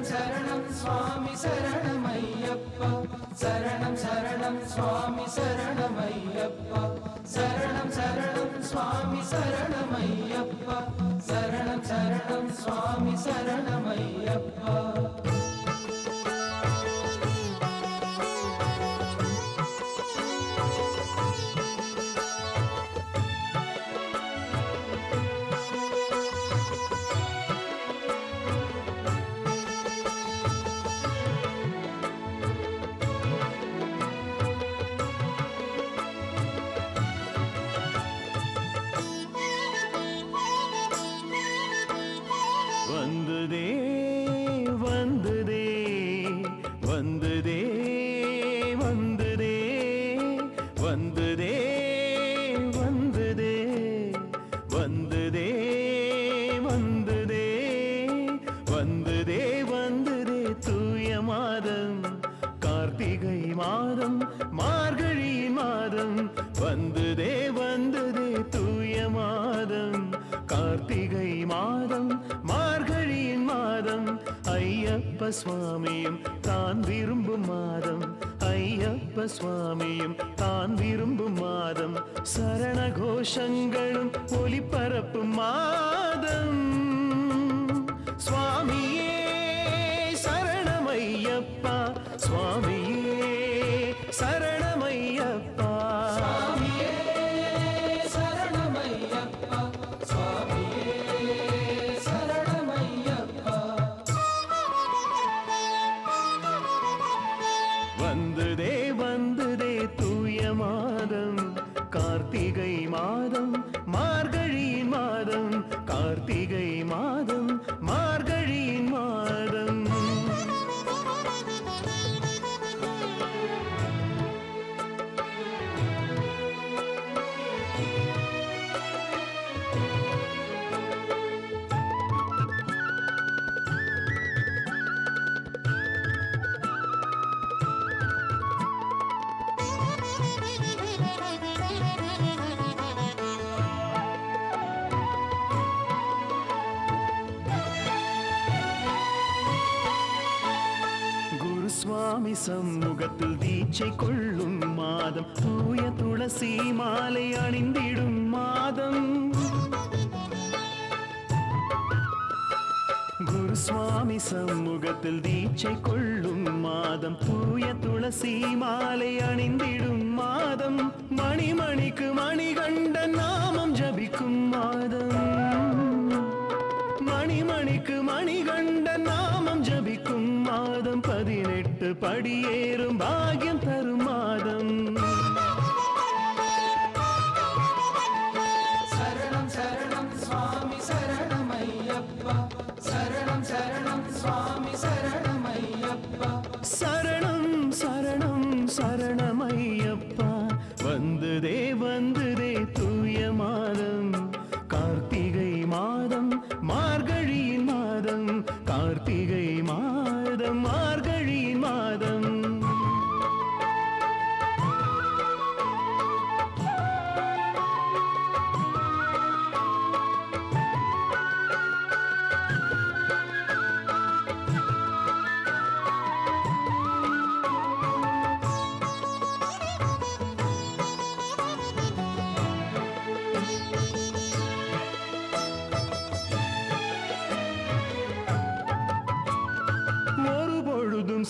சரணம் சுவாமி சரணமையப்பா சரணம் சரணம் சுவாமி சரணமையப்பா சரணம் சரணம் சுவாமி சரணமையப்பா சரணம் சரணம் சுவாமி சரணமையப்பா வந்ததே வந்ததே வந்ததே வந்ததே வந்ததே வந்ததே வந்ததே வந்ததே வந்ததே வந்ததே தூய மாதம் கார்த்திகை மாதம் மார்கழி மாதம் வந்ததே வந்ததே தூய மாதம் கார்த்திகை மாதம் மார்கழியின் மாதம் ஐயப்ப சுவாமியும் தான் விரும்பும் மாதம் ஐயப்ப சுவாமியும் தான் விரும்பும் மாதம் சரண கோஷங்களும் ஒலிபரப்பும் மாதம் சுவாமியே சரணமையப்பா சுவாமியே சரணமையப்பா வந்ததே வந்ததே தூய மாதம் கார்த்திகை மாதம் மார்கழியின் மாதம் கார்த்திகை மாதம் மார்கழியின் மாதம் சுவாமி சமூகத்தில் தீட்சை கொள்ளும் மாதம் தூய துளசி மாலை அணிந்திடும் மாதம் குரு சுவாமி சமூகத்தில் தீட்சை கொள்ளும் மாதம் தூய துளசி மாலை அணிந்திடும் மாதம் மணிமணிக்கு மணிகண்ட நாமம் ஜபிக்கும் மாதம் மணிமணிக்கு மணிகண்ட நாமம் ஜபிக்கும் மாதம் 18 படியேறும் பாக்கியம் தரும் மாதம் சரணம் சரணம் சுவாமி சரணமையப்பா சரணம் சரணம் சுவாமி சரணமையப்பா சரணம் சரணம் சரணமையப்பா வந்ததே வந்ததே தூய மாதம் கார்த்திகை மாதம் மார்கழியின் மாதம் கார்த்திகை மாதம் மார்கழியின் மாதம்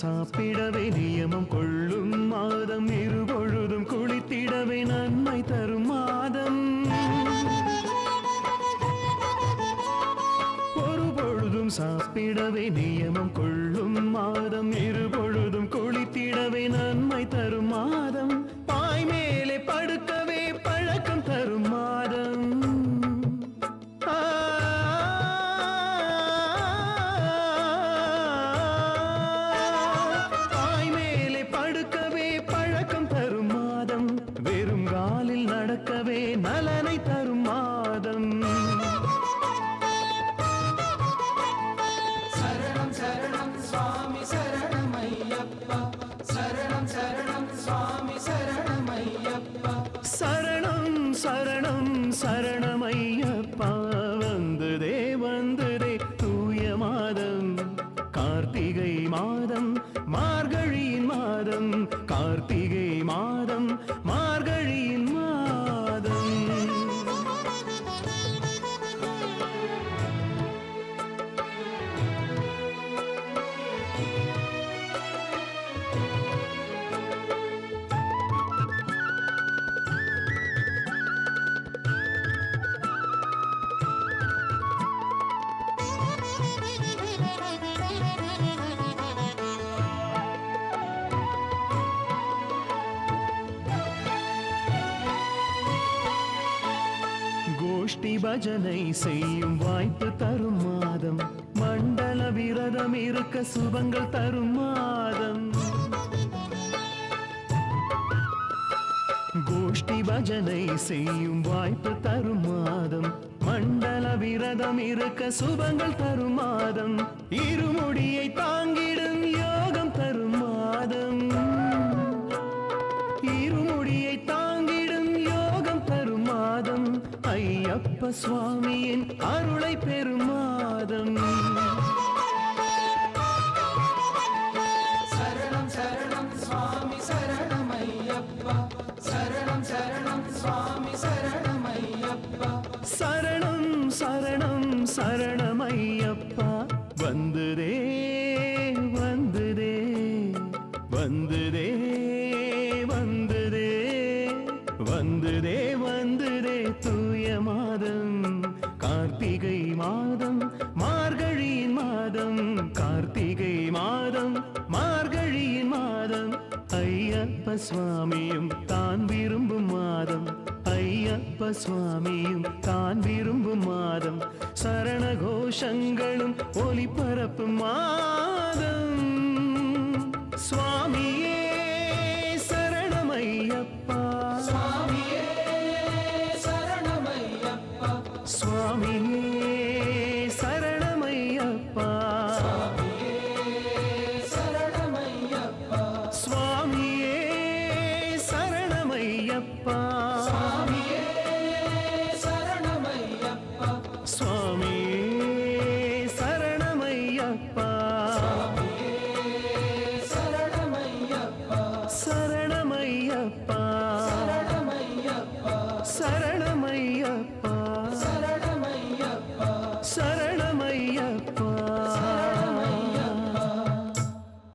சாப்பிடவே நியமம் கொள்ளும் மாதம் இருபொழுதும் குளித்திடவே நன்மை தரும் மாதம் ஒரு பொழுதும் சாப்பிடவே நியமம் கொள்ளும் மாதம் இருபொழுதும் குளித்திடவே நன்மை தரும் மாதம் பாய் மேலே படுக்கவே பழக்கம் தரும் மாதம் நடக்கவே நலனை தரும் மாதம் சரணம் சரணம் சுவாமி சரணமையப்பா சரணம் சரணம் சுவாமி சரணமையப்பா மாதம் மார்கழியின் மாதம் கார்த்திகை மாதம் மார்கழியின் மாதம். கோஷ்டி பஜனை செய்யும் வாய்ப்பு தரும் மாதம் மண்டல விரதம் இருக்க சுபங்கள் தரும் மாதம். கோஷ்டி பஜனை செய்யும் வாய்ப்பு தரும் மாதம் மண்டல விரதம் இருக்க சுபங்கள் தரும் மாதம். இருமுடியை தாங்கிடும் யோகம் தரும் மாதம். இருமுடியை தாங்கிடும் யோகம் தரும் மாதம் ஐயப்ப சுவாமியின் அருளை பெறும் மாதம். சரணம் சரணம் சுவாமி சரணமையப்பா சரணம் சரணம் சுவாமி சரணமையப்பா சரணம் சரணம் சரணமையப்பா வந்துதே வந்துதே வந்துதே வந்துதே வந்துதே வந்துதே தூய மாதம் கார்த்திகை மாதம் மார்கழியின் மாதம் கார்த்திகை மாதம் மார்கழியின் மாதம் ஐயப்ப சுவாமியும் தான் விரும்பும் மாதம் ஐயப்ப சுவாமியும் தான் விரும்பும் மாதம் சரண கோஷங்களும் ஒலிபரப்பும் மாதம். சுவாமியே சரணமையப்பா சுவாமியே சரணமையப்பா சுவாமியே சரணமையப்பா சுவாமியே சரணமையப்பா சுவாமியே சரணமையப்பா சுவாமியே சரணமையப்பா சுவாமியே சரணமையப்பா சுவாமியே சரணமையப்பா சரணமையப்பா